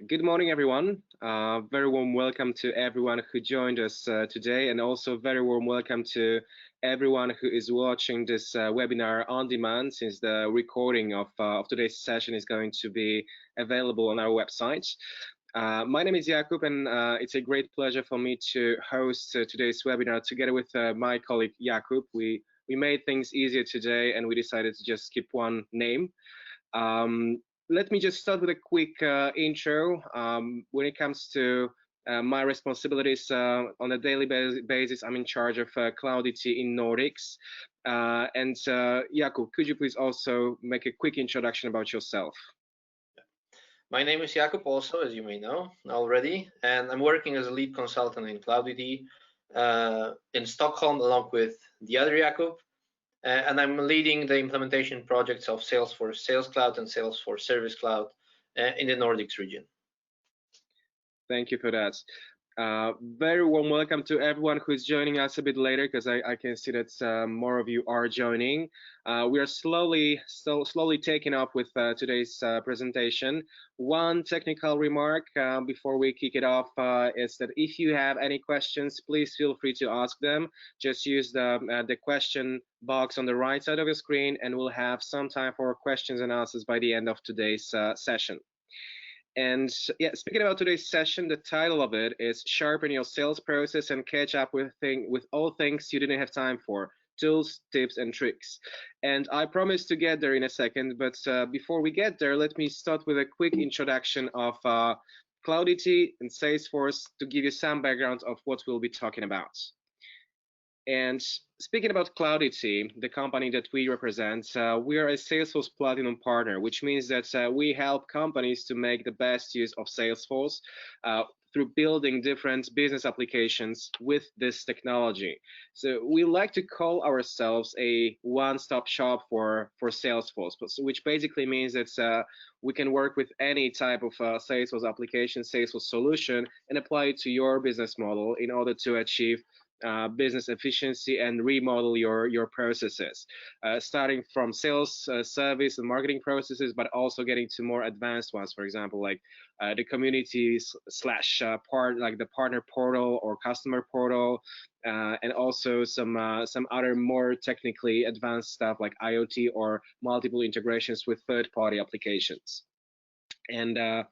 Good morning, everyone. Very warm welcome to everyone who joined us today, and also very warm welcome to everyone who is watching this webinar on demand, since the recording of today's session is going to be available on our website. My name is Jakub, and it's a great pleasure for me to host today's webinar together with my colleague Jakub. We made things easier today, and we decided to just keep one name. Um, Let me just start with a quick intro. When it comes to my responsibilities on a daily basis, I'm in charge of Cloud IT in Nordics. Jakub, could you please also make a quick introduction about yourself? My name is Jakub, also, as you may know already, and I'm working as a lead consultant in Cloud IT in Stockholm, along with the other Jakub. And I'm leading the implementation projects of Salesforce Sales Cloud and Salesforce Service Cloud in the Nordics region. Thank you for that. Very warm welcome to everyone who is joining us a bit later, because I can see that more of you are joining. We are slowly taking up with today's presentation. One technical remark before we kick it off is that if you have any questions, please feel free to ask them. Just use the question box on the right side of your screen, and we'll have some time for questions and answers by the end of today's session. And yeah, speaking about today's session, the title of it is Sharpen Your Sales Process and Catch Up with all things you didn't have time for, tools, tips, and tricks. And I promise to get there in a second, but before we get there, let me start with a quick introduction of Cloud IT and Salesforce to give you some background of what we'll be talking about. And speaking about Cloud IT, the company that we represent, we are a Salesforce Platinum partner, which means that we help companies to make the best use of Salesforce through building different business applications with this technology. So we like to call ourselves a one-stop shop for Salesforce, which basically means that we can work with any type of Salesforce application, Salesforce solution, and apply it to your business model in order to achieve business efficiency and remodel your processes, starting from sales, service, and marketing processes, but also getting to more advanced ones. For example, like the communities slash part, like the partner portal or customer portal, and also some other more technically advanced stuff like IoT or multiple integrations with third-party applications. And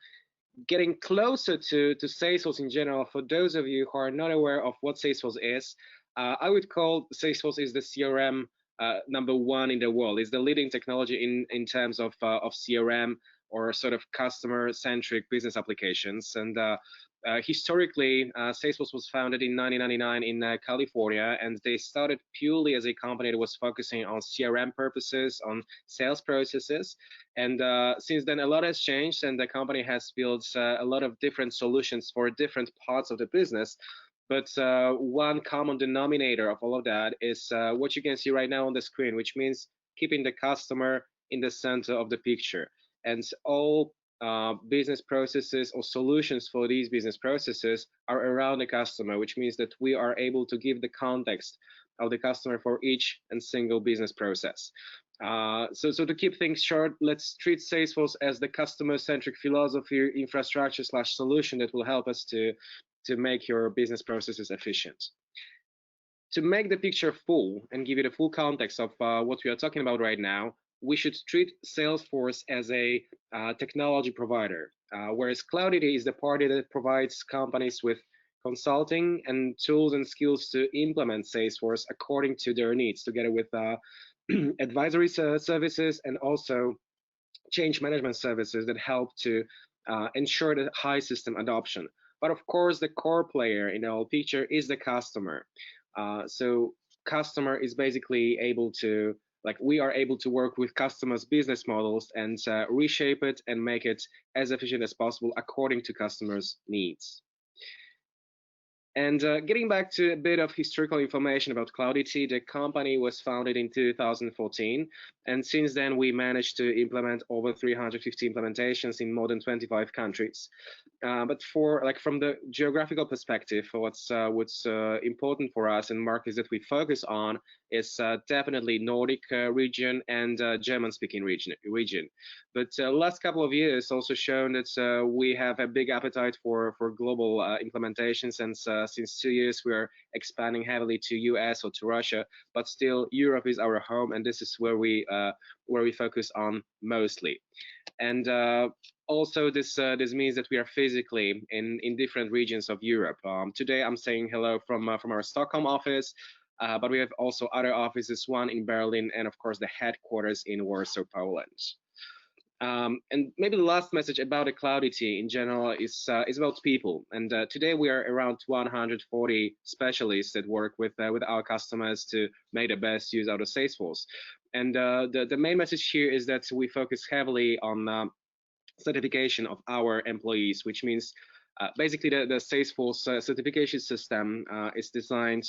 getting closer to Salesforce in general, for those of you who are not aware of what Salesforce is, I would call Salesforce is the CRM #1 in the world. It's the leading technology in terms of CRM, or sort of customer-centric business applications. And historically, Salesforce was founded in 1999 in California, and they started purely as a company that was focusing on CRM purposes, on sales processes. And since then, a lot has changed, and the company has built a lot of different solutions for different parts of the business. But one common denominator of all of that is what you can see right now on the screen, which means keeping the customer in the center of the picture. And all business processes or solutions for these business processes are around the customer, which means that we are able to give the context of the customer for each and single business process. So to keep things short, let's treat Salesforce as the customer-centric philosophy, infrastructure slash solution that will help us to make your business processes efficient. To make the picture full and give you the full context of what we are talking about right now, we should treat Salesforce as a technology provider, whereas Cloud IT is the party that provides companies with consulting and tools and skills to implement Salesforce according to their needs, together with advisory services and also change management services that help to ensure the high system adoption. But of course, the core player in the whole picture is the customer. So customer is basically able to, like, we are able to work with customers' business models and reshape it and make it as efficient as possible according to customers' needs. And getting back to a bit of historical information about Cloud IT, the company was founded in 2014, and since then we managed to implement over 350 implementations in more than 25 countries. But from the geographical perspective, what's important for us and markets that we focus on is definitely Nordic region and German-speaking region. But last couple of years also shown that we have a big appetite for global implementations, and since 2 years we are expanding heavily to US or to Russia. But still, Europe is our home, and this is where we focus on mostly. And also this means that we are physically in different regions of Europe. Today I'm saying hello from our Stockholm office, but we have also other offices, one in Berlin, and of course the headquarters in Warsaw, Poland. And maybe the last message about the Cloud IT in general is about people. And today we are around 140 specialists that work with our customers to make the best use out of Salesforce. And the main message here is that we focus heavily on certification of our employees, which means basically the Salesforce certification system is designed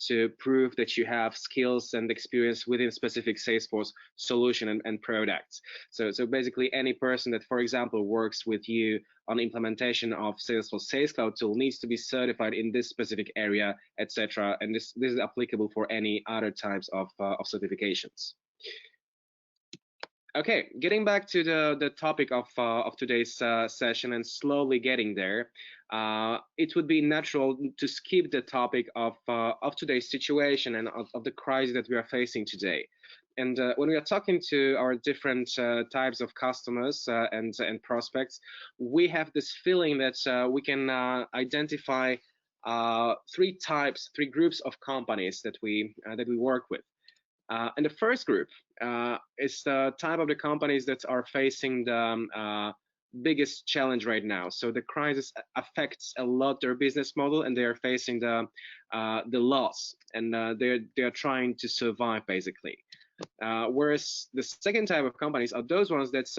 to prove that you have skills and experience within specific Salesforce solution and products. So basically any person that, for example, works with you on implementation of Salesforce Sales Cloud tool needs to be certified in this specific area, etc. And this is applicable for any other types of certifications. Okay, getting back to the topic of today's session and slowly getting there, it would be natural to skip the topic of today's situation and of the crisis that we are facing today. And when we are talking to our different types of customers and prospects, we have this feeling that we can identify three groups of companies that we work with. And the first group is the type of the companies that are facing the biggest challenge right now. So the crisis affects a lot their business model, and they are facing the loss, and they're trying to survive basically. Whereas the second type of companies are those ones that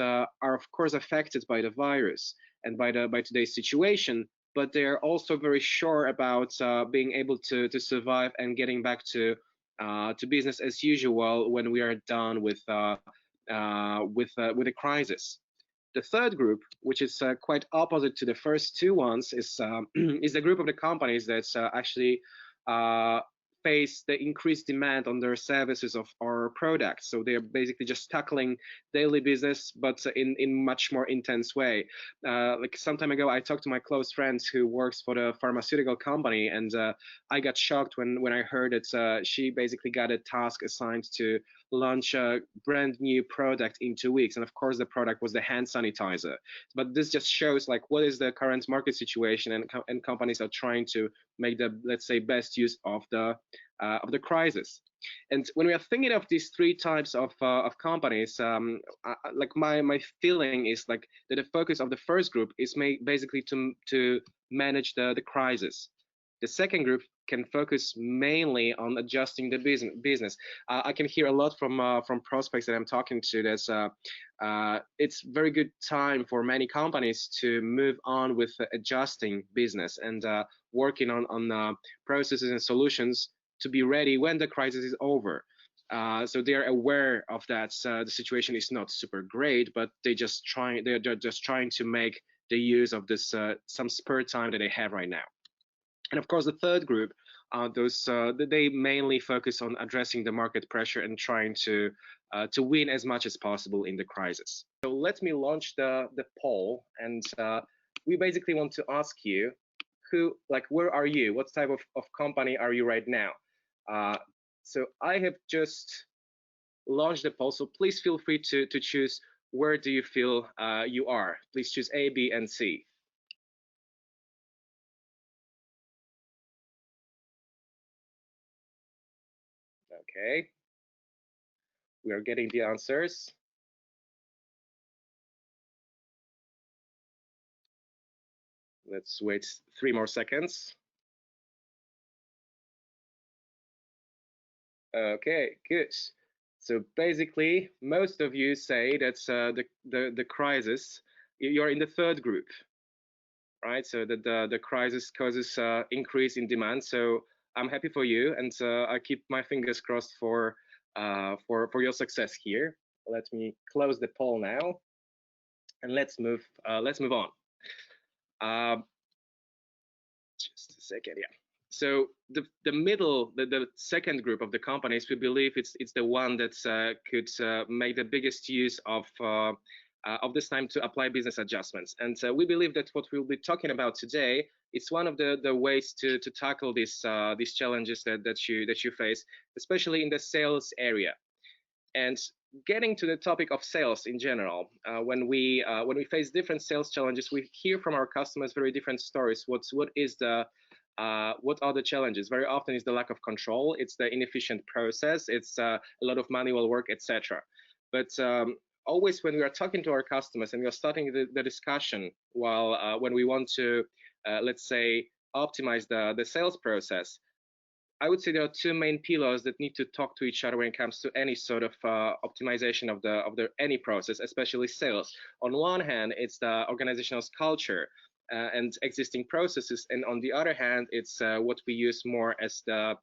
are of course affected by the virus and by today's situation, but they are also very sure about being able to survive and getting back to business as usual when we are done with the crisis. The third group, which is quite opposite to the first two ones, is is the group of the companies that actually face the increased demand on their services of our products. So they're basically just tackling daily business, but in much more intense way. Like some time ago, I talked to my close friend who works for the pharmaceutical company, and I got shocked when I heard that she basically got a task assigned to launch a brand new product in 2 weeks. And of course, the product was the hand sanitizer. But this just shows like what is the current market situation, and companies are trying to make the, let's say, best use of the crisis. And when we are thinking of these three types of companies, like my feeling is like that the focus of the first group is basically to manage the crisis. The second group can focus mainly on adjusting the business. I can hear a lot from prospects that I'm talking to that it's very good time for many companies to move on with adjusting business and working on processes and solutions to be ready when the crisis is over. So they are aware of that. The situation is not super great, but they're just trying to make the use of this some spare time that they have right now. And of course, the third group, they mainly focus on addressing the market pressure and trying to win as much as possible in the crisis. So let me launch the poll, and we basically want to ask you, where are you? What type of company are you right now? So I have just launched the poll, so please feel free to choose where do you feel you are. Please choose A, B, and C. Okay, we are getting the answers. Let's wait 3 more seconds. Okay, good. So basically, most of you say that the crisis, you're in the third group, right? So that the crisis causes increase in demand. So I'm happy for you, and I keep my fingers crossed for your success here. Let me close the poll now, and let's move on. Just a second, yeah. So the middle, the second group of the companies, we believe it's the one that could make the biggest use of this time to apply business adjustments. And we believe that what we'll be talking about today is one of the ways to tackle these challenges that you face, especially in the sales area. And getting to the topic of sales in general, when we face different sales challenges, we hear from our customers very different stories. What are the challenges? Very often is the lack of control, it's the inefficient process, it's a lot of manual work, etc. But always when we are talking to our customers and we are starting the discussion when we want to, let's say, optimize the sales process, I would say there are two main pillars that need to talk to each other when it comes to any sort of optimization of the any process, especially sales. On one hand, it's the organizational culture and existing processes, and on the other hand, it's what we use more as the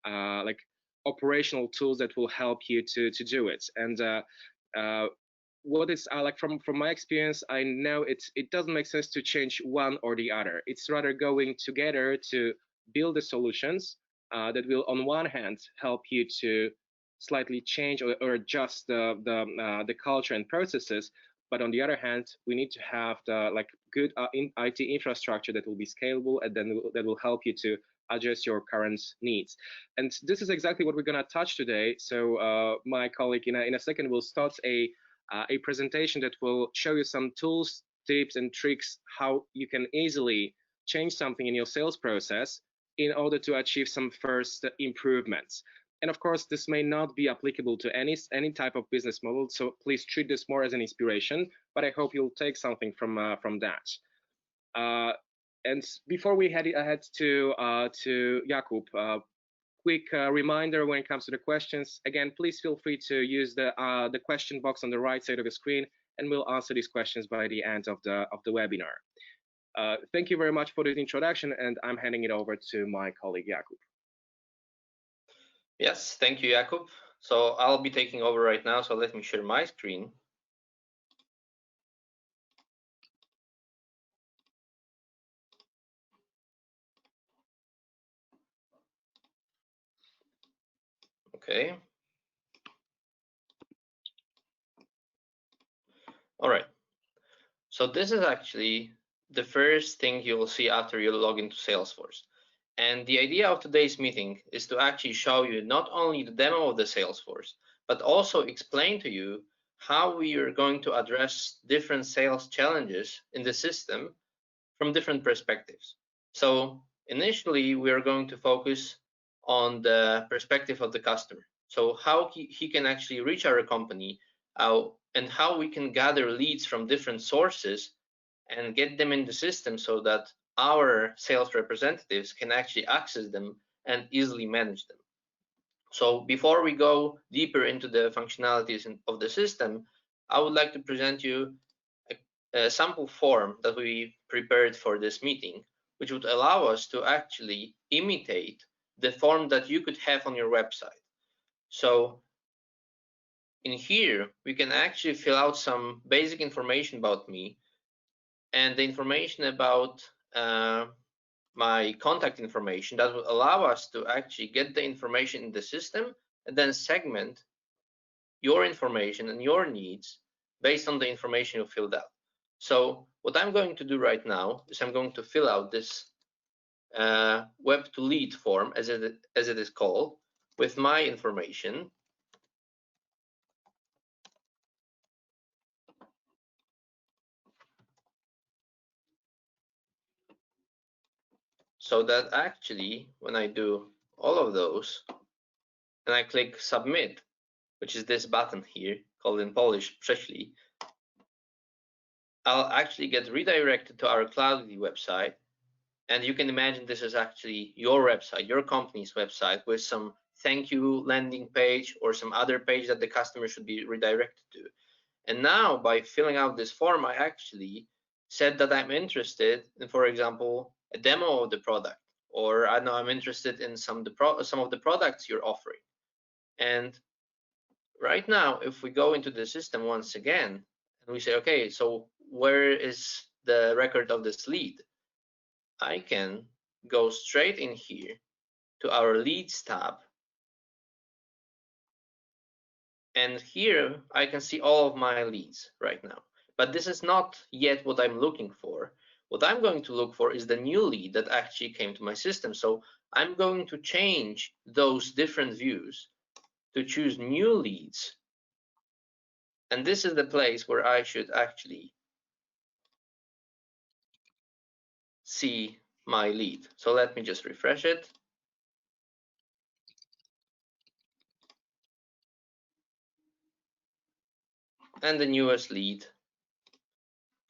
like operational tools that will help you to do it. And what is like from my experience, I know it doesn't make sense to change one or the other. It's rather going together to build the solutions that will, on one hand, help you to slightly change or adjust the culture and processes. But on the other hand, we need to have the good IT infrastructure that will be scalable and then that will help you to address your current needs. And this is exactly what we're going to touch today. So my colleague in a second will start a presentation that will show you some tools, tips, and tricks how you can easily change something in your sales process in order to achieve some first improvements. And of course, this may not be applicable to any type of business model, so please treat this more as an inspiration, but I hope you'll take something from that. And before we head ahead to Jakub, quick reminder when it comes to the questions. Again, please feel free to use the question box on the right side of the screen, and we'll answer these questions by the end of the webinar. Thank you very much for this introduction, and I'm handing it over to my colleague Jakub. Yes, thank you, Jakub. So I'll be taking over right now, so let me share my screen. Okay. All right. So this is actually the first thing you will see after you log into Salesforce. And the idea of today's meeting is to actually show you not only the demo of the Salesforce, but also explain to you how we are going to address different sales challenges in the system from different perspectives. So initially, we are going to focus on the perspective of the customer. So how he can actually reach our company and how we can gather leads from different sources and get them in the system so that our sales representatives can actually access them and easily manage them. So before we go deeper into the functionalities of the system, I would like to present you a sample form that we prepared for this meeting, which would allow us to actually imitate the form that you could have on your website. So in here, we can actually fill out some basic information about me and the information about my contact information that will allow us to actually get the information in the system and then segment your information and your needs based on the information you filled out. So what I'm going to do right now is I'm going to fill out this web to lead form, as it is called, with my information. So that actually, when I do all of those, and I click submit, which is this button here, called in Polish Prześlij, I'll actually get redirected to our Cloudly website. And you can imagine this is actually your website, your company's website, with some thank you landing page or some other page that the customer should be redirected to. And now by filling out this form, I actually said that I'm interested in, for example, a demo of the product, or I know I'm interested in some of the products you're offering. And right now, if we go into the system once again, and we say, okay, so where is the record of this lead? I can go straight in here to our leads tab. And here I can see all of my leads right now. But this is not yet what I'm looking for. What I'm going to look for is the new lead that actually came to my system. So I'm going to change those different views to choose new leads. And this is the place where I should actually see my lead. So let me just refresh it. And the newest lead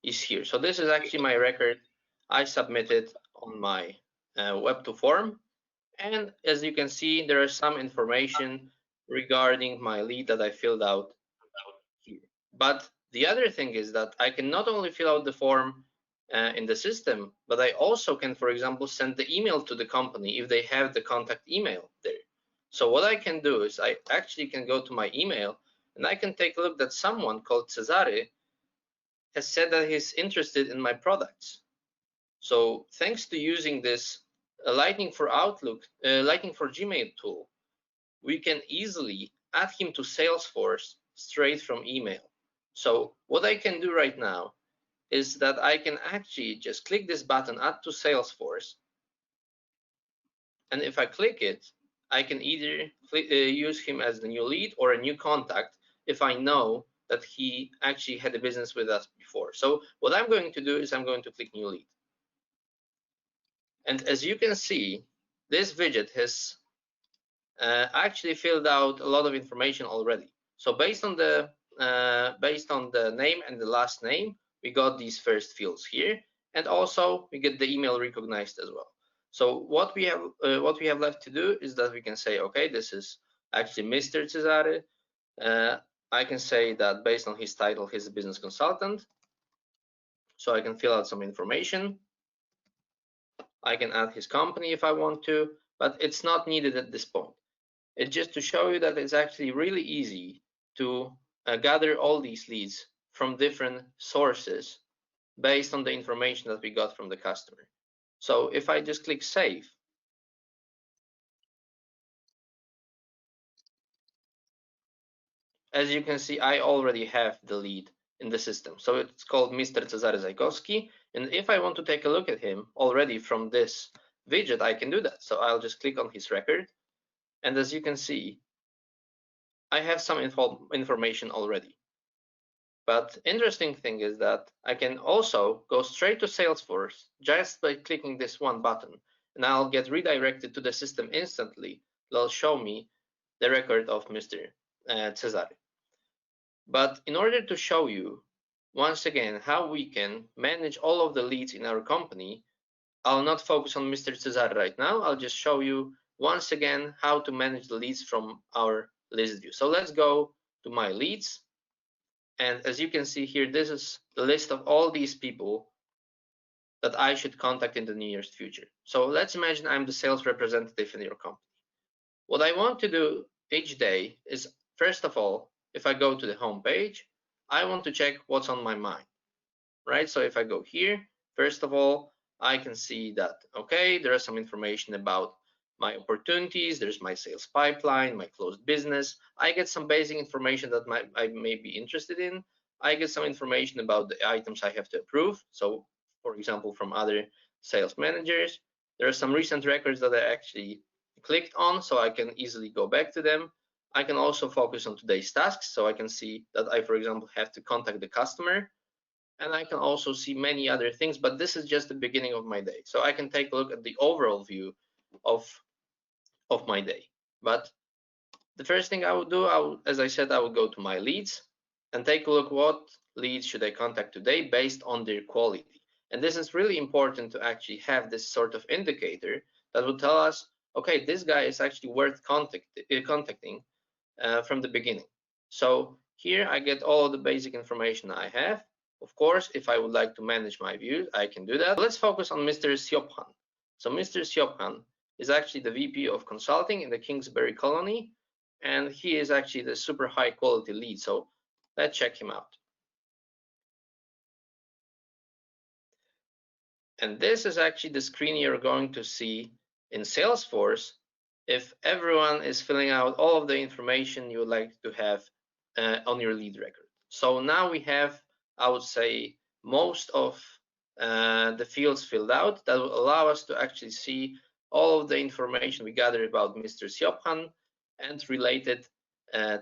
is here. So this is actually my record I submitted on my Web2 form. And as you can see, there is some information regarding my lead that I filled out here. But the other thing is that I can not only fill out the form in the system, but I also can, for example, send the email to the company if they have the contact email there. So what I can do is I actually can go to my email and I can take a look that someone called Cesare has said that he's interested in my products. So thanks to using this Lightning for Outlook, Lightning for Gmail tool, we can easily add him to Salesforce straight from email. So what I can do right now is that I can actually just click this button, Add to Salesforce. And if I click it, I can either use him as the new lead or a new contact if I know that he actually had a business with us before. So what I'm going to do is I'm going to click new lead. And as you can see, this widget has actually filled out a lot of information already. So based on the name and the last name, we got these first fields here, and also we get the email recognized as well. So what we have left to do is that we can say, okay, this is actually Mr. Cesare. I can say that based on his title, he's a business consultant. So I can fill out some information. I can add his company if I want to, but it's not needed at this point. It's just to show you that it's actually really easy to gather all these leads from different sources based on the information that we got from the customer. So if I just click save, as you can see, I already have the lead in the system. So it's called Mr. Cezary Zajkowski. And if I want to take a look at him already from this widget, I can do that. So I'll just click on his record. And as you can see, I have some information already. But interesting thing is that I can also go straight to Salesforce just by clicking this one button, and I'll get redirected to the system instantly. They'll show me the record of Mr. Cesare. But in order to show you once again how we can manage all of the leads in our company, I'll not focus on Mr. Cesare right now. I'll just show you once again how to manage the leads from our list view. So let's go to my leads. And as you can see here, this is the list of all these people that I should contact in the nearest future. So let's imagine I'm the sales representative in your company. What I want to do each day is, first of all, if I go to the home page, I want to check what's on my mind, right? So if I go here, first of all, I can see that, okay, there is some information about my opportunities, there's my sales pipeline, my closed business. I get some basic information that I may be interested in. I get some information about the items I have to approve. So for example, from other sales managers, there are some recent records that I actually clicked on, so I can easily go back to them. I can also focus on today's tasks, so I can see that I, for example, have to contact the customer. And I can also see many other things, but this is just the beginning of my day. So I can take a look at the overall view of my day. But the first thing I would do, as I said, I would go to my leads and take a look what leads should I contact today based on their quality. And this is really important to actually have this sort of indicator that will tell us, okay, this guy is actually worth contacting from the beginning. So here I get all of the basic information I have. Of course, if I would like to manage my views, I can do that. Let's focus on Mr. Siophan. So Mr. Siophan is actually the VP of Consulting in the Kingsbury Colony, and he is actually the super high quality lead. So let's check him out. And this is actually the screen you're going to see in Salesforce if everyone is filling out all of the information you would like to have on your lead record. So now we have, I would say, most of the fields filled out that will allow us to actually see all of the information we gathered about Mr. Siophan and related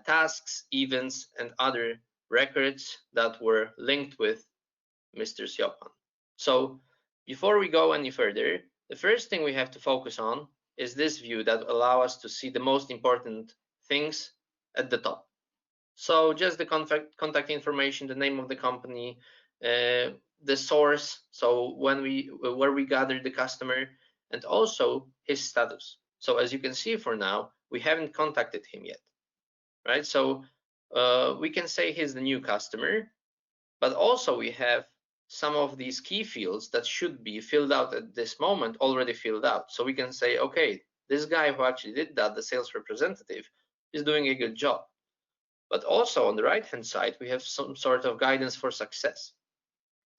tasks, events, and other records that were linked with Mr. Siophan. So before we go any further, the first thing we have to focus on is this view that will allow us to see the most important things at the top. So just the contact information, the name of the company, the source, so where we gathered the customer, and also his status. So as you can see for now, we haven't contacted him yet, right? So we can say he's the new customer, but also we have some of these key fields that should be filled out at this moment already filled out. So we can say, okay, this guy who actually did that, the sales representative, is doing a good job. But also on the right-hand side, we have some sort of guidance for success.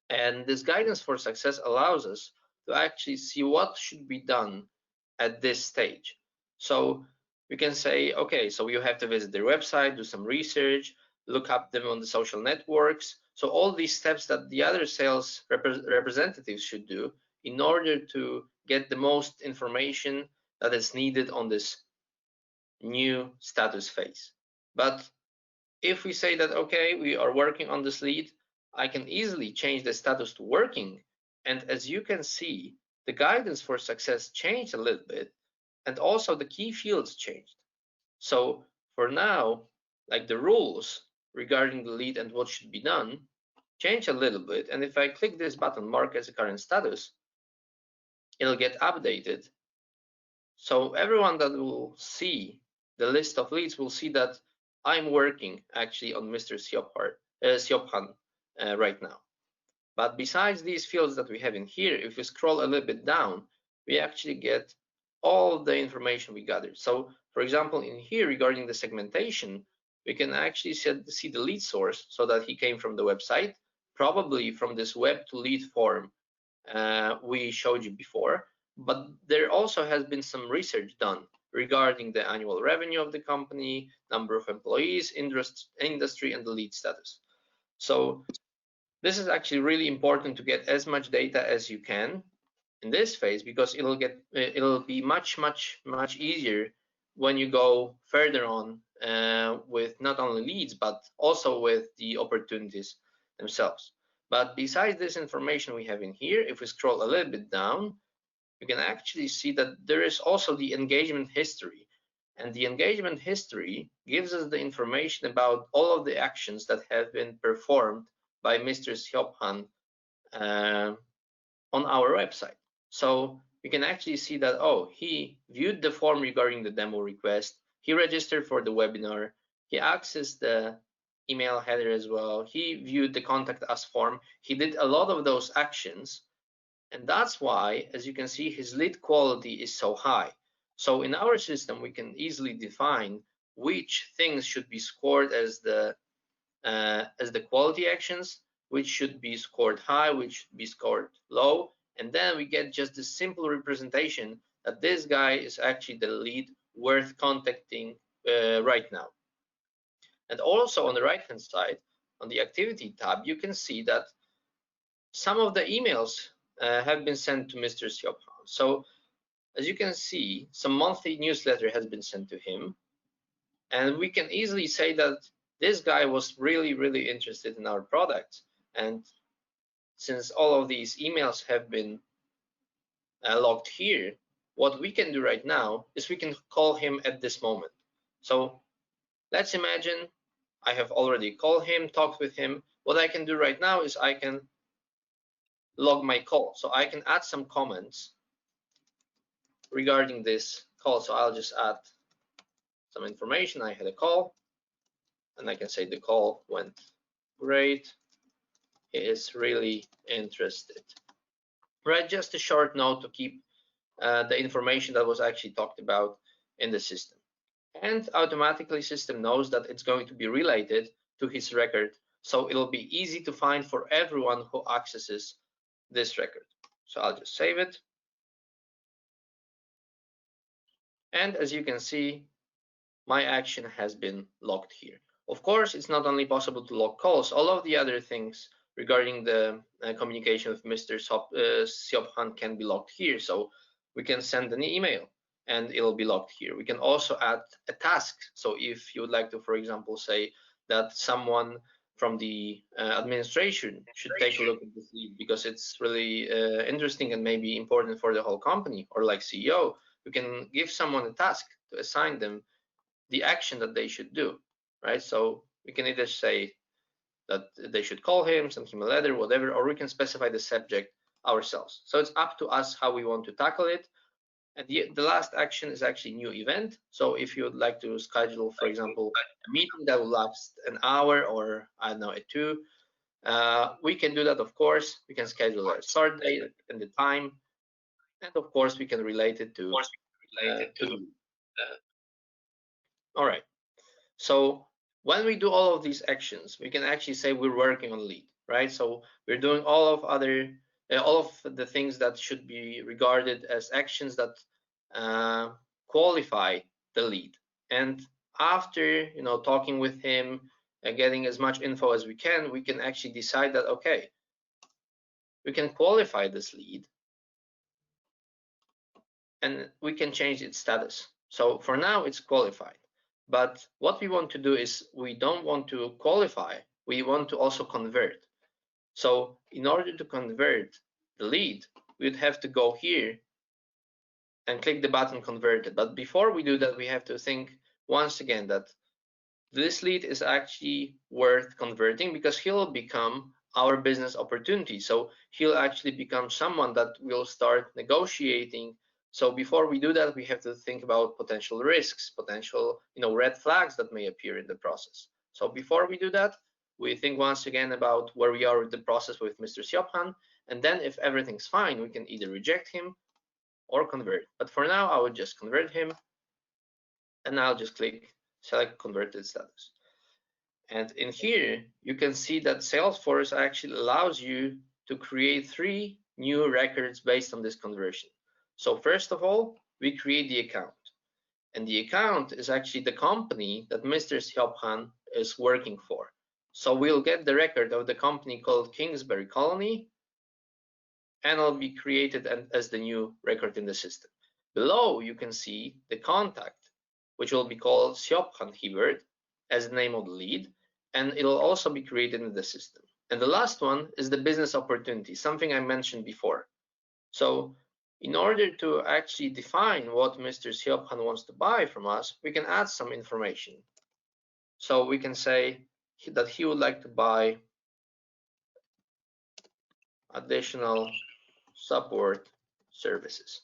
And this guidance for success allows us to actually see what should be done at this stage. So we can say, okay, so you have to visit their website, do some research, look up them on the social networks. So all these steps that the other sales representatives should do in order to get the most information that is needed on this new status phase. But if we say that, okay, we are working on this lead, I can easily change the status to working. And as you can see, the guidance for success changed a little bit, and also the key fields changed. So for now, like the rules regarding the lead and what should be done change a little bit. And if I click this button, mark as a current status, it'll get updated. So everyone that will see the list of leads will see that I'm working actually on Mr. Siophan right now. But besides these fields that we have in here, if we scroll a little bit down, we actually get all the information we gathered. So for example, in here regarding the segmentation, we can actually see the lead source, so that he came from the website, probably from this web to lead form we showed you before. But there also has been some research done regarding the annual revenue of the company, number of employees, industry, and the lead status. So this is actually really important to get as much data as you can in this phase, because it'll be much easier when you go further on with not only leads but also with the opportunities themselves. But besides this information we have in here, if we scroll a little bit down, you can actually see that there is also the engagement history. And the engagement history gives us the information about all of the actions that have been performed by Mr. Siophan on our website. So we can actually see that, oh, he viewed the form regarding the demo request, he registered for the webinar, he accessed the email header as well, he viewed the contact us form, he did a lot of those actions. And that's why, as you can see, his lead quality is so high. So in our system, we can easily define which things should be scored as the quality actions, which should be scored high, which should be scored low. And then we get just this simple representation that this guy is actually the lead worth contacting right now. And also on the right-hand side, on the activity tab, you can see that some of the emails have been sent to Mr. Siophan. So as you can see, some monthly newsletter has been sent to him. And we can easily say that this guy was really interested in our product. And since all of these emails have been logged here, what we can do right now is we can call him at this moment. So let's imagine I have already called him, talked with him. What I can do right now is I can log my call. So I can add some comments regarding this call. So I'll just add some information. I had a call, and I can say the call went great. He is really interested. Right, just a short note to keep the information that was actually talked about in the system. And automatically system knows that it's going to be related to his record. So it'll be easy to find for everyone who accesses this record. So I'll just save it. And as you can see, my action has been logged here. Of course, it's not only possible to log calls, all of the other things regarding the communication with Mr. Siobhan can be logged here. So we can send an email and it'll be logged here. We can also add a task. So if you would like to, for example, say that someone from the administration should take a look at this lead because it's really interesting and maybe important for the whole company, or like CEO, we can give someone a task to assign them the action that they should do, right? So we can either say that they should call him, send him a letter, whatever, or we can specify the subject ourselves. So it's up to us how we want to tackle it. And the last action is actually new event. So if you would like to schedule, for example, a meeting that will last an hour or I don't know, a two, we can do that, of course. We can schedule a start date and the time. And of course, we can relate it to the. All right. So when we do all of these actions, we can actually say we're working on lead, right? So we're doing all of the things that should be regarded as actions that qualify the lead. And after talking with him and getting as much info as we can actually decide that okay, we can qualify this lead and we can change its status. So for now, it's qualified. But what we want to do is we don't want to qualify, we want to also convert. So in order to convert the lead, we'd have to go here and click the button converted. But before we do that, we have to think once again that this lead is actually worth converting because he'll become our business opportunity. So he'll actually become someone that will start negotiating. So before we do that, we have to think about potential risks, potential red flags that may appear in the process. So before we do that, we think once again about where we are with the process with Mr. Siobhan, and then if everything's fine, we can either reject him or convert. But for now, I would just convert him, and I'll just click select converted status. And in here, you can see that Salesforce actually allows you to create 3 new records based on this conversion. So first of all, we create the account. And the account is actually the company that Mr. Siobhan is working for. So we'll get the record of the company called Kingsbury Colony, and it'll be created as the new record in the system. Below, you can see the contact, which will be called Siobhan Hibbert as the name of the lead, and it'll also be created in the system. And the last one is the business opportunity, something I mentioned before. So in order to actually define what Mr. Siobhan wants to buy from us, we can add some information. So we can say that he would like to buy additional support services.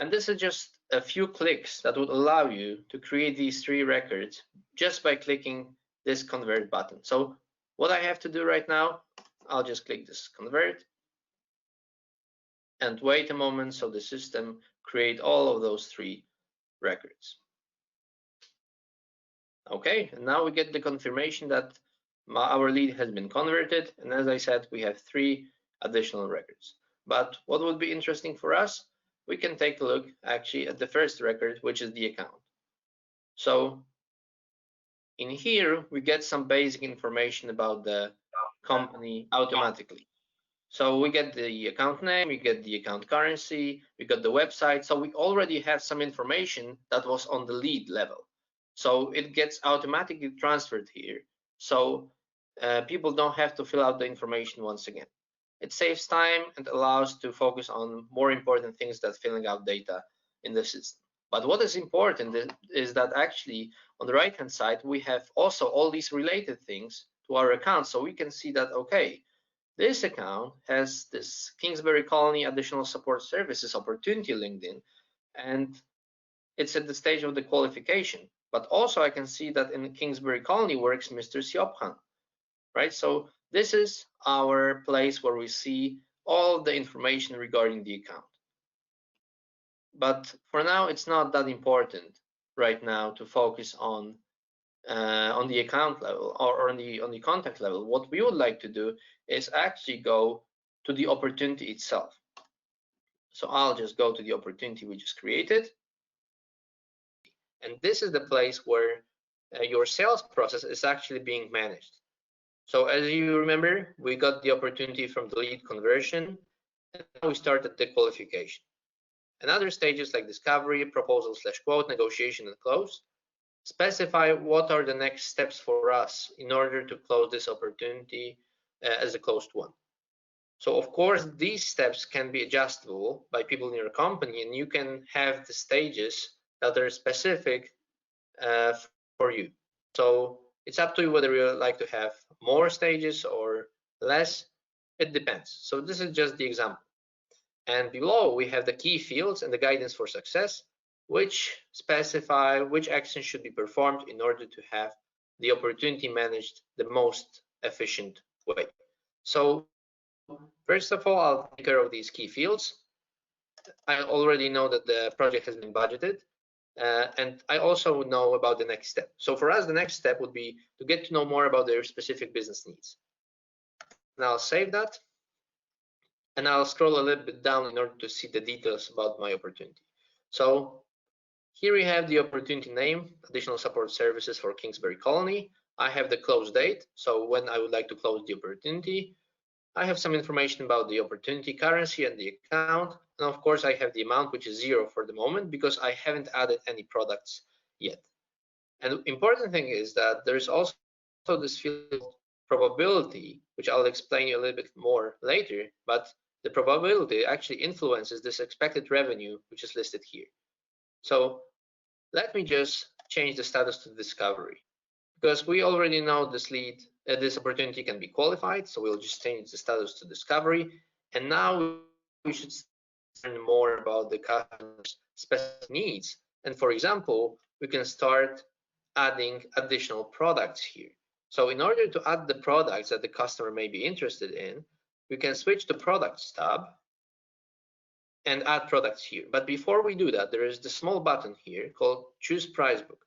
And this is just a few clicks that would allow you to create these 3 records just by clicking this convert button. So what I have to do right now, I'll just click this convert and wait a moment so the system create all of those 3 records. Okay, and now we get the confirmation that our lead has been converted, and as I said, we have 3 additional records. But what would be interesting for us, we can take a look actually at the first record, which is the account. So in here, we get some basic information about the company automatically. So we get the account name, we get the account currency, we got the website. So we already have some information that was on the lead level. So it gets automatically transferred here. So people don't have to fill out the information once again. It saves time and allows to focus on more important things than filling out data in the system. But what is important is that actually on the right hand side, we have also all these related things to our account. So we can see that, okay, this account has this Kingsbury Colony additional support services opportunity linked in, and it's at the stage of the qualification. But also I can see that in Kingsbury Colony works Mr. Siobhan, right? So this is our place where we see all the information regarding the account. But for now, it's not that important right now to focus on the account level or on the contact level. What we would like to do is actually go to the opportunity itself. So I'll just go to the opportunity we just created. And this is the place where your sales process is actually being managed. So as you remember, we got the opportunity from the lead conversion, and now we started the qualification. And other stages like discovery, proposal / quote, negotiation, and close specify what are the next steps for us in order to close this opportunity as a closed one. So of course, these steps can be adjustable by people in your company, and you can have the stages that are specific for you. So it's up to you whether you like to have more stages or less. It depends. So this is just the example. And below we have the key fields and the guidance for success, which specify which actions should be performed in order to have the opportunity managed the most efficient way. So first of all, I'll take care of these key fields. I already know that the project has been budgeted, and I also know about the next step. So for us, the next step would be to get to know more about their specific business needs. Now I'll save that, and I'll scroll a little bit down in order to see the details about my opportunity. So here we have the opportunity name, additional support services for Kingsbury Colony. I have the close date, so when I would like to close the opportunity. I have some information about the opportunity currency and the account, and of course I have the amount, which is 0 for the moment because I haven't added any products yet. And the important thing is that there's also this field probability, which I'll explain you a little bit more later, but the probability actually influences this expected revenue, which is listed here. So let me just change the status to discovery, because we already know this lead, this opportunity can be qualified. So we'll just change the status to discovery. And now we should learn more about the customer's specific needs. And for example, we can start adding additional products here. So in order to add the products that the customer may be interested in, we can switch to products tab and add products here. But before we do that, there is the small button here called choose price book.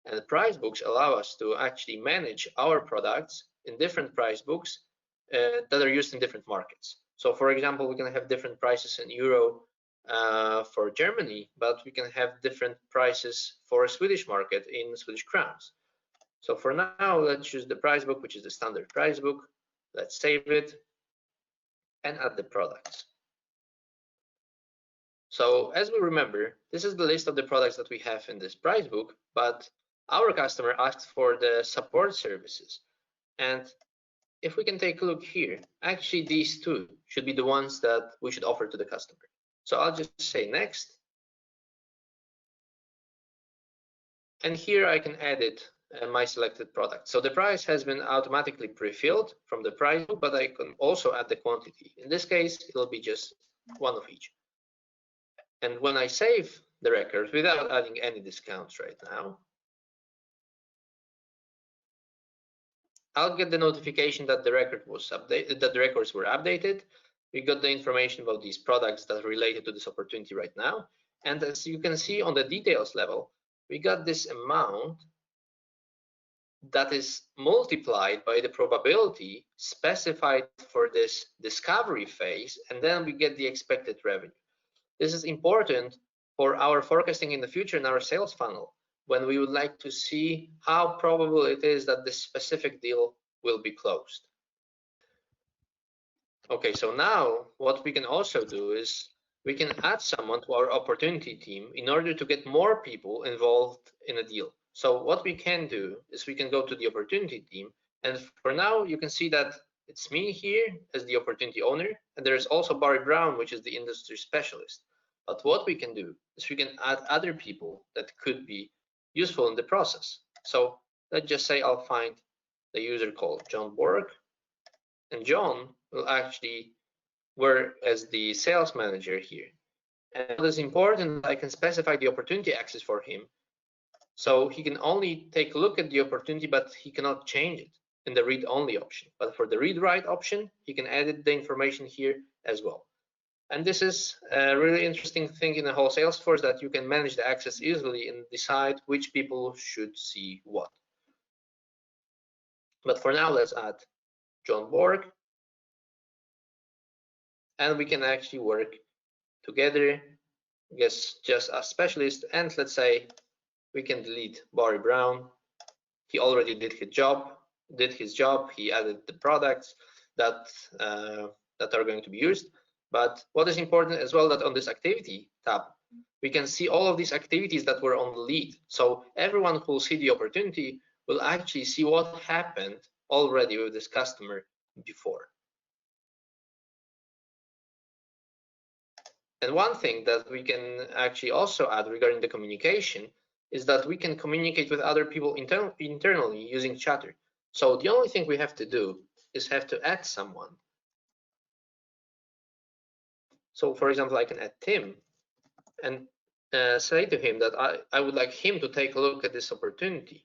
And the price books allow us to actually manage our products in different price books that are used in different markets. So for example, we can have different prices in euro for Germany, but we can have different prices for a Swedish market in Swedish crowns. So for now, let's choose the price book, which is the standard price book. Let's save it and add the products. So as we remember, this is the list of the products that we have in this price book, but our customer asked for the support services. And if we can take a look here, actually these two should be the ones that we should offer to the customer. So I'll just say next. And here I can edit my selected product. So the price has been automatically pre-filled from the price book, but I can also add the quantity. In this case, it'll be just one of each. And when I save the record without adding any discounts right now, I'll get the notification that the record was updated, that the records were updated. We got the information about these products that are related to this opportunity right now. And as you can see on the details level, we got this amount that is multiplied by the probability specified for this discovery phase, and then we get the expected revenue. This is important for our forecasting in the future in our sales funnel, when we would like to see how probable it is that this specific deal will be closed. Okay, so now what we can also do is we can add someone to our opportunity team in order to get more people involved in a deal. So what we can do is we can go to the opportunity team, and for now you can see that it's me here as the opportunity owner, and there's also Barry Brown, which is the industry specialist. But what we can do is we can add other people that could be useful in the process. So let's just say I'll find the user called John Borg, and John will actually work as the sales manager here. And what is important, I can specify the opportunity access for him. So he can only take a look at the opportunity, but he cannot change it in the read-only option. But for the read-write option, he can edit the information here as well. And this is a really interesting thing in the whole Salesforce, that you can manage the access easily and decide which people should see what. But for now, let's add John Borg. and we can actually work together, I guess just as specialists. And let's say we can delete Barry Brown. He already did his job. He added the products that that are going to be used. But what is important as well, that on this activity tab, we can see all of these activities that were on the lead. So everyone who will see the opportunity will actually see what happened already with this customer before. And one thing that we can actually also add regarding the communication is that we can communicate with other people internally using Chatter. So the only thing we have to do is have to add someone. So for example, I can add Tim and say to him that I would like him to take a look at this opportunity.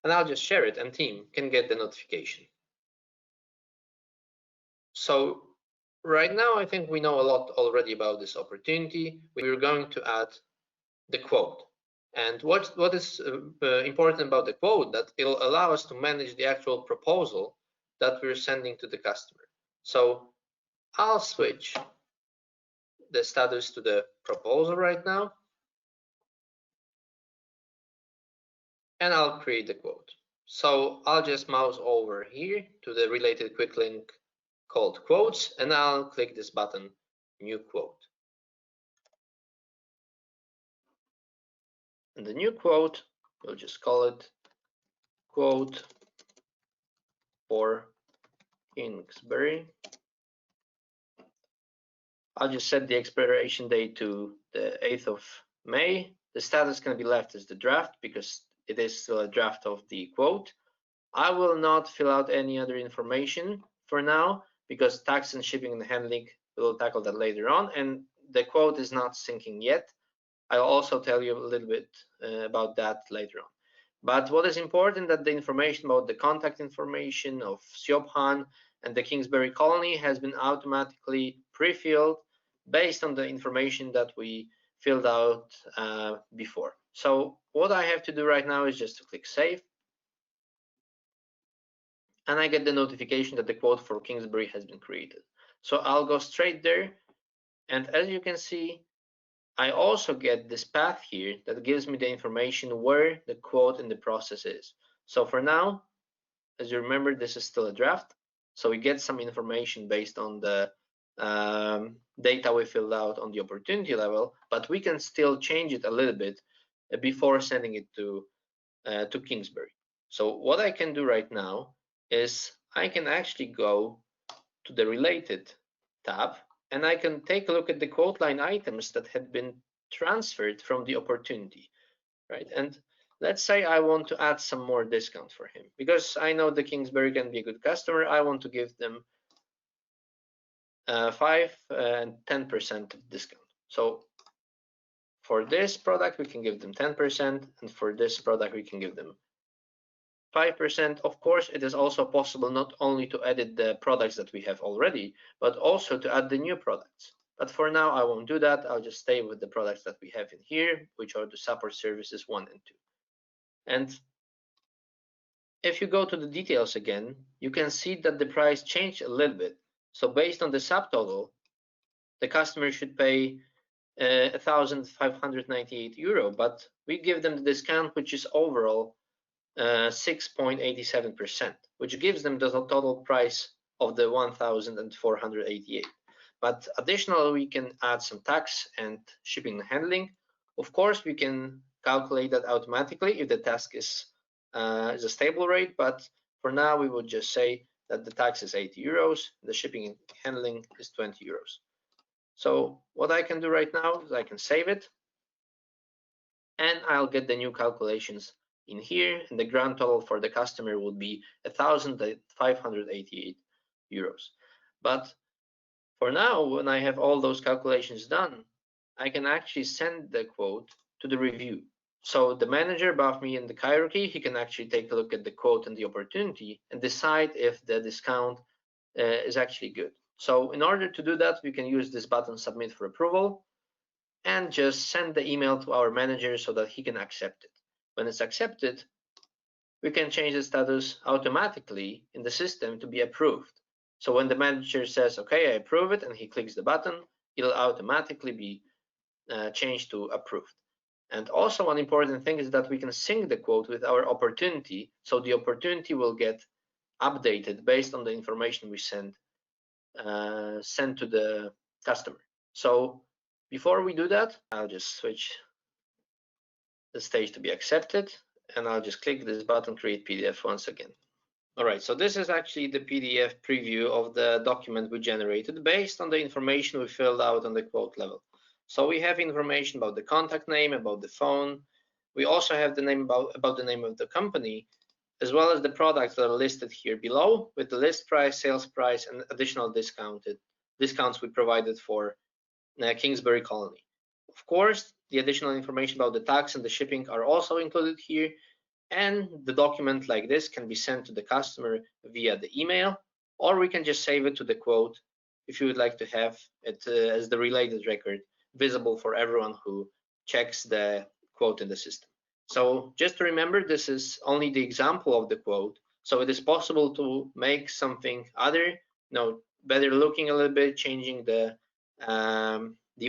And I'll just share it, and Tim can get the notification. So right now, I think we know a lot already about this opportunity. We're going to add the quote. And what is important about the quote, that it'll allow us to manage the actual proposal that we're sending to the customer. So I'll switch the status to the proposal right now, and I'll create the quote. So I'll just mouse over here to the related quick link called quotes, and I'll click this button, new quote. And the new quote, we'll just call it quote for Kingsbury. I'll just set the expiration date to the 8th of May. The status can be left as the draft because it is still a draft of the quote. I will not fill out any other information for now because tax and shipping and handling, we'll tackle that later on, and the quote is not syncing yet. I'll also tell you a little bit about that later on. But what is important, that the information about the contact information of Siobhan and the Kingsbury colony has been automatically pre-filled based on the information that we filled out before. So what I have to do right now is just to click save, and I get the notification that the quote for Kingsbury has been created. So I'll go straight there, and as you can see, I also get this path here that gives me the information where the quote in the process is. So for now, as you remember, this is still a draft. So we get some information based on the data we filled out on the opportunity level, but we can still change it a little bit before sending it to Kingsbury. So what I can do right now is I can actually go to the related tab, and I can take a look at the quote line items that had been transferred from the opportunity, right? And let's say I want to add some more discount for him because I know the Kingsbury can be a good customer. I want to give them 5 and 10% discount. So for this product, we can give them 10%, and for this product, we can give them 5%. Of course, it is also possible not only to edit the products that we have already, but also to add the new products. But for now, I won't do that. I'll just stay with the products that we have in here, which are the support services 1 and 2. And if you go to the details again, you can see that the price changed a little bit. So based on the subtotal, the customer should pay 1,598 euro, but we give them the discount, which is overall 6.87%, which gives them the total price of the 1,488. But additionally, we can add some tax and shipping and handling. Of course, we can calculate that automatically if the task is a stable rate, but for now, we would just say that the tax is 80 euros, the shipping and handling is 20 euros. So what I can do right now is I can save it, and I'll get the new calculations in here, and the grand total for the customer would be 1,588 euros. But for now, when I have all those calculations done, I can actually send the quote to the review. So the manager above me in the hierarchy, he can actually take a look at the quote and the opportunity and decide if the discount is actually good. So in order to do that, we can use this button, submit for approval, and just send the email to our manager so that he can accept it. When it's accepted, we can change the status automatically in the system to be approved. So when the manager says, okay, I approve it, and he clicks the button, it'll automatically be changed to approved. And also one important thing is that we can sync the quote with our opportunity, so the opportunity will get updated based on the information we send to the customer. So before we do that, I'll just switch the stage to be accepted, and I'll just click this button, create PDF once again. All right, so this is actually the PDF preview of the document we generated based on the information we filled out on the quote level. So we have information about the contact name, about the phone. We also have the name about the name of the company, as well as the products that are listed here below with the list price, sales price, and additional discounts we provided for Kingsbury Colony. Of course, the additional information about the tax and the shipping are also included here, and the document like this can be sent to the customer via the email, or we can just save it to the quote if you would like to have it as the related record visible for everyone who checks the quote in the system. So just to remember, this is only the example of the quote, so it is possible to make something other, better looking a little bit, changing the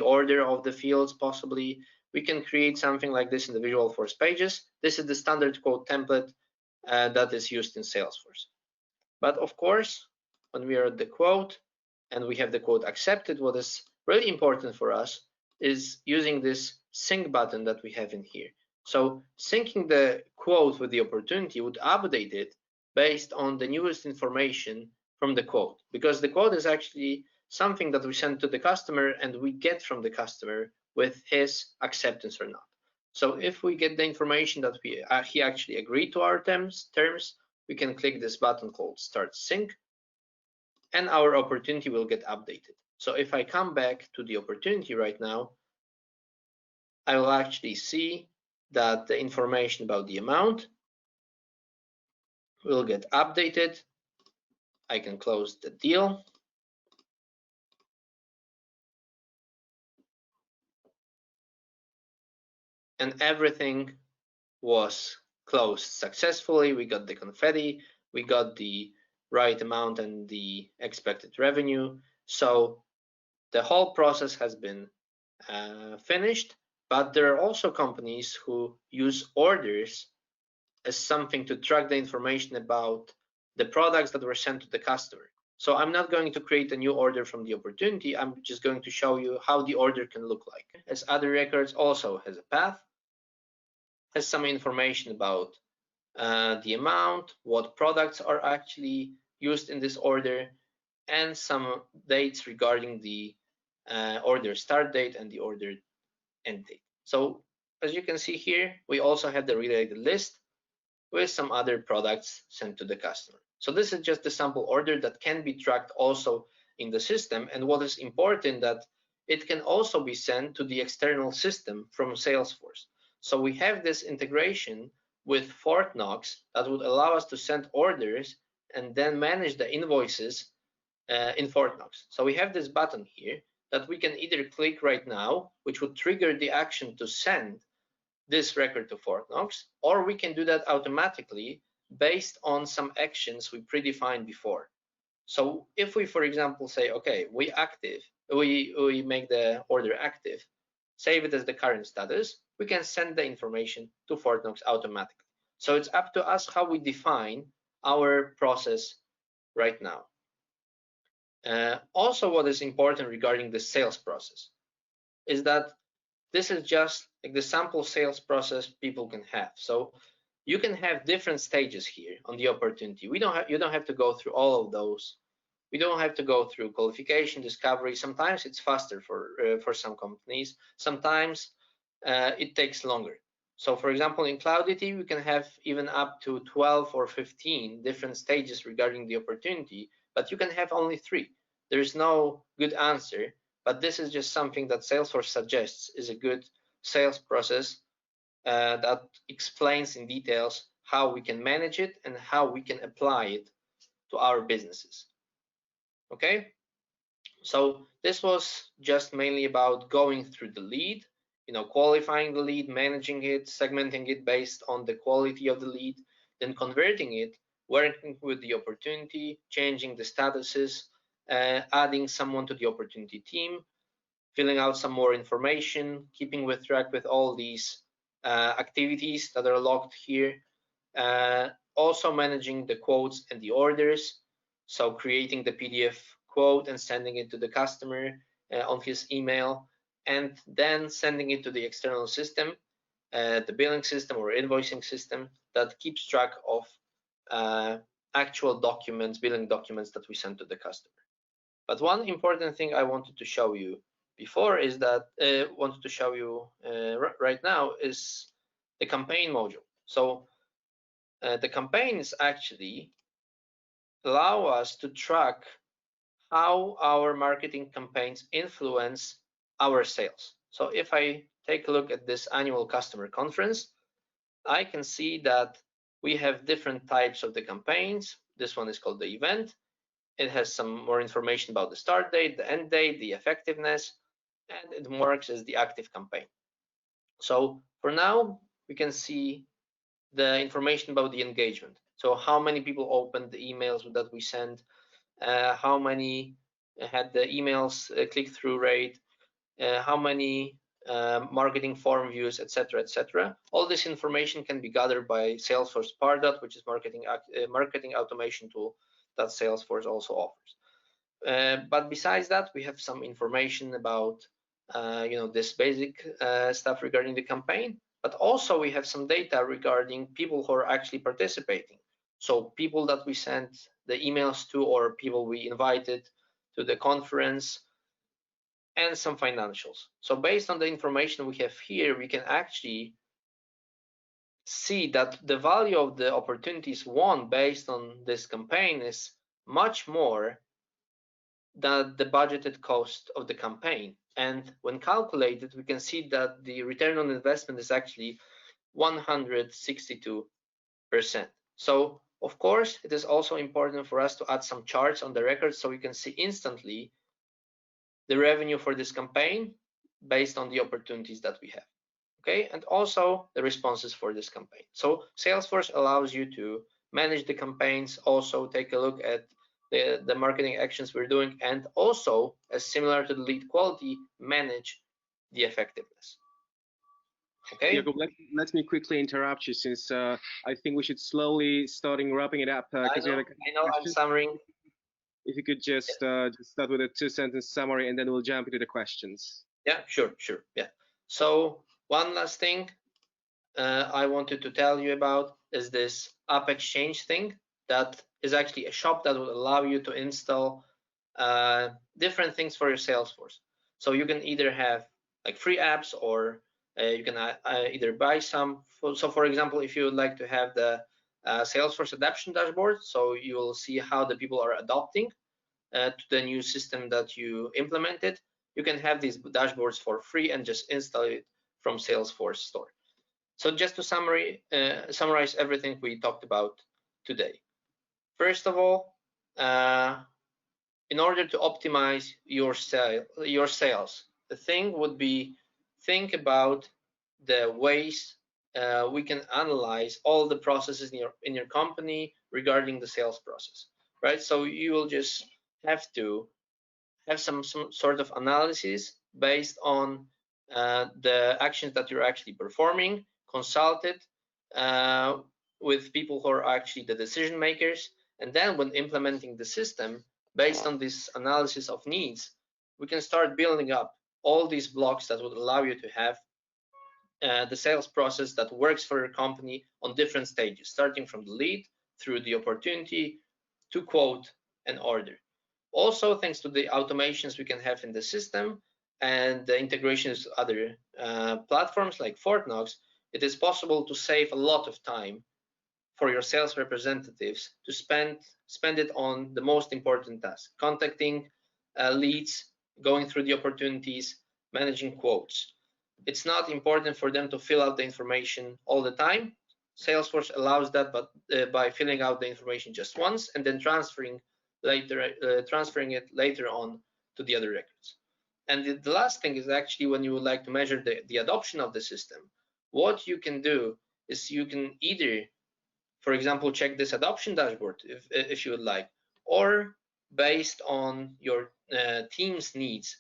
order of the fields possibly. We can create something like this in the Visualforce pages. This is the standard quote template that is used in Salesforce. But of course, when we are at the quote and we have the quote accepted, what is really important for us is using this sync button that we have in here. So syncing the quote with the opportunity would update it based on the newest information from the quote, because the quote is actually something that we send to the customer and we get from the customer with his acceptance or not. So if we get the information that he actually agreed to our terms, we can click this button called Start Sync, and our opportunity will get updated. So if I come back to the opportunity right now, I will actually see that the information about the amount will get updated. I can close the deal. And everything was closed successfully. We got the confetti, we got the right amount and the expected revenue. So the whole process has been finished, but there are also companies who use orders as something to track the information about the products that were sent to the customer. So I'm not going to create a new order from the opportunity. I'm just going to show you how the order can look like. As other records also has a path, has some information about the amount, what products are actually used in this order, and some dates regarding the order start date and the order end date. So as you can see here, we also have the related list with some other products sent to the customer. So this is just a sample order that can be tracked also in the system. And what is important that it can also be sent to the external system from Salesforce. So we have this integration with Fort Knox that would allow us to send orders and then manage the invoices in Fort Knox. So we have this button here that we can either click right now, which would trigger the action to send this record to Fort Knox, or we can do that automatically based on some actions we predefined before. So if we, for example, say, okay, we make the order active, save it as the current status, we can send the information to Fort Knox automatically. So it's up to us how we define our process right now. Also, what is important regarding the sales process is that this is just like the sample sales process people can have. So you can have different stages here on the opportunity. You don't have to go through all of those. We don't have to go through qualification, discovery. Sometimes it's faster for some companies. Sometimes it takes longer. So for example, in Cloudity, we can have even up to 12 or 15 different stages regarding the opportunity, but you can have only 3. There's no good answer, but this is just something that Salesforce suggests is a good sales process that explains in details how we can manage it and how we can apply it to our businesses. Okay, so this was just mainly about going through the lead, qualifying the lead, managing it, segmenting it based on the quality of the lead, then converting it, working with the opportunity, changing the statuses, adding someone to the opportunity team, filling out some more information, keeping with track with all these activities that are logged here, also managing the quotes and the orders, so creating the PDF quote and sending it to the customer on his email, and then sending it to the external system, the billing system or invoicing system that keeps track of actual documents, billing documents that we send to the customer. But one important thing I wanted to show you before is that wanted to show you right now is the campaign module. So the campaigns actually allow us to track how our marketing campaigns influence our sales. So if I take a look at this annual customer conference, I can see that we have different types of the campaigns. This one is called the event. It has some more information about the start date, the end date, the effectiveness, and it works as the active campaign. So for now, we can see the information about the engagement. So how many people opened the emails that we sent, how many had the emails click-through rate, how many marketing forum views, etc., etc. All this information can be gathered by Salesforce Pardot, which is marketing automation tool that Salesforce also offers. But besides that, we have some information about this basic stuff regarding the campaign, but also we have some data regarding people who are actually participating. So people that we sent the emails to, or people we invited to the conference, and some financials. So based on the information we have here, we can actually see that the value of the opportunities won based on this campaign is much more than the budgeted cost of the campaign. And when calculated, we can see that the return on investment is actually 162%. So of course, it is also important for us to add some charts on the record so we can see instantly the revenue for this campaign based on the opportunities that we have. Okay, and also the responses for this campaign. So Salesforce allows you to manage the campaigns, also take a look at the marketing actions we're doing, and also, as similar to the lead quality, manage the effectiveness. Okay. Jacob, let me quickly interrupt you, since I think we should slowly starting wrapping it up. I know I'm summarizing. If you could just start with a 2-sentence summary, and then we'll jump into the questions. Yeah, sure. Yeah. So one last thing I wanted to tell you about is this App Exchange thing. That is actually a shop that will allow you to install different things for your Salesforce. So you can either have like free apps, or you can either buy some. So for example, if you would like to have the Salesforce adoption dashboard, so you will see how the people are adopting to the new system that you implemented, you can have these dashboards for free and just install it from Salesforce store. So just to summarize everything we talked about today. First of all, in order to optimize your sales, the thing would be, think about the ways we can analyze all the processes in your company regarding the sales process, right? So you will just have to have some sort of analysis based on the actions that you're actually performing, consulted with people who are actually the decision makers, and then when implementing the system, based on this analysis of needs, we can start building up all these blocks that would allow you to have the sales process that works for your company on different stages, starting from the lead through the opportunity to quote and order. Also, thanks to the automations we can have in the system and the integrations with other platforms like Fortnox, it is possible to save a lot of time for your sales representatives to spend it on the most important task: contacting leads, going through the opportunities, managing quotes. It's not important for them to fill out the information all the time. Salesforce allows that, but by filling out the information just once and then transferring it later on to the other records. And the last thing is actually when you would like to measure the adoption of the system, what you can do is you can either, for example, check this adoption dashboard if you would like, or based on your team's needs,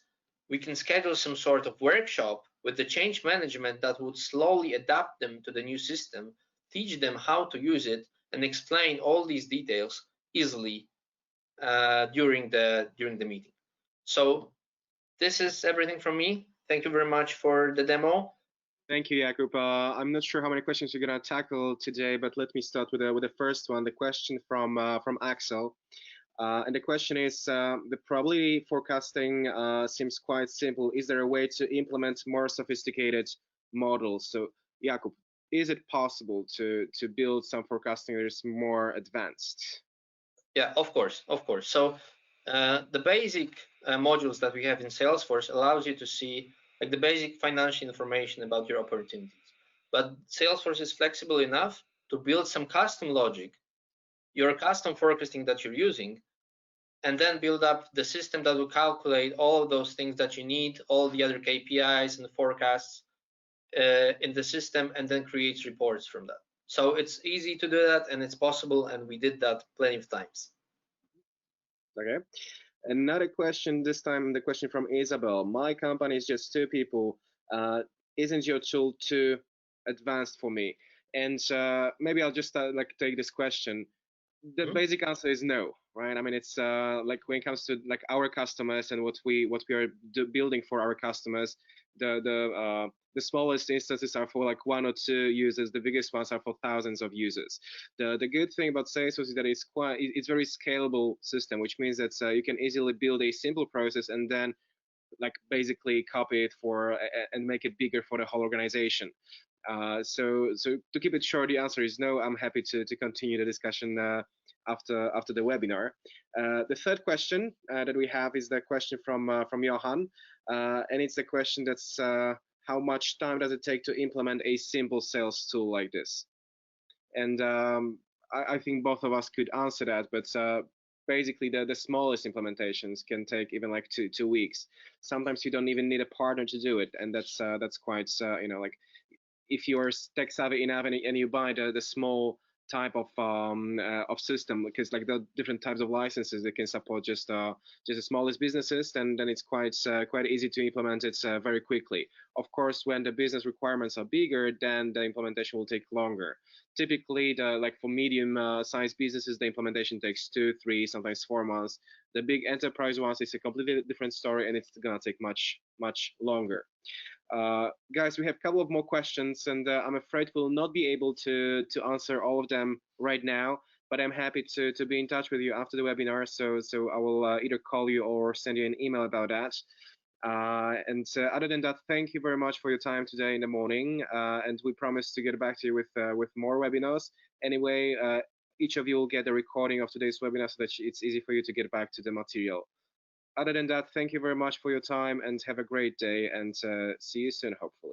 we can schedule some sort of workshop with the change management that would slowly adapt them to the new system, teach them how to use it, and explain all these details easily during the meeting. So this is everything from me. Thank you very much for the demo. Thank you, Jakub. I'm not sure how many questions you're gonna tackle today, but let me start with the first one. The question from Axel, and the question is: the probability forecasting seems quite simple. Is there a way to implement more sophisticated models? So, Jakub, is it possible to build some forecasting that is more advanced? Yeah, of course, of course. So the basic modules that we have in Salesforce allows you to see like the basic financial information about your opportunities. But Salesforce is flexible enough to build some custom logic, your custom forecasting that you're using, and then build up the system that will calculate all of those things that you need, all the other KPIs and the forecasts in the system, and then creates reports from that. So it's easy to do that, and it's possible, and we did that plenty of times. Okay. Another question, this time the question from Isabel. My company is just 2 people. Isn't your tool too advanced for me? And maybe I'll just like take this question. The basic answer is no, right? I mean, it's like when it comes to like our customers and what we are building for our customers, the smallest instances are for like 1 or 2 users. The biggest ones are for thousands of users. The good thing about Salesforce is that it's very scalable system, which means that you can easily build a simple process and then like basically copy it for and make it bigger for the whole organization. So to keep it short, the answer is no. I'm happy to continue the discussion after the webinar. The third question that we have is the question from Johan, and it's the question that's how much time does it take to implement a simple sales tool like this? And I think both of us could answer that, but basically the smallest implementations can take even like two weeks. Sometimes you don't even need a partner to do it, and that's quite like if you're tech savvy enough and you buy the small type of system, because like the different types of licenses that can support just the smallest businesses, then it's quite easy to implement it very quickly. Of course, when the business requirements are bigger, then the implementation will take longer. Typically, for medium sized businesses, the implementation takes 2, 3, sometimes 4 months. The big enterprise ones, it's a completely different story, and it's gonna take much longer. Guys, we have a couple of more questions, and I'm afraid we'll not be able to answer all of them right now, but I'm happy to be in touch with you after the webinar, so I will either call you or send you an email about that. And other than that, thank you very much for your time today in the morning, and we promise to get back to you with more webinars. Anyway, each of you will get a recording of today's webinar so that it's easy for you to get back to the material. Other than that, thank you very much for your time and have a great day, and see you soon, hopefully.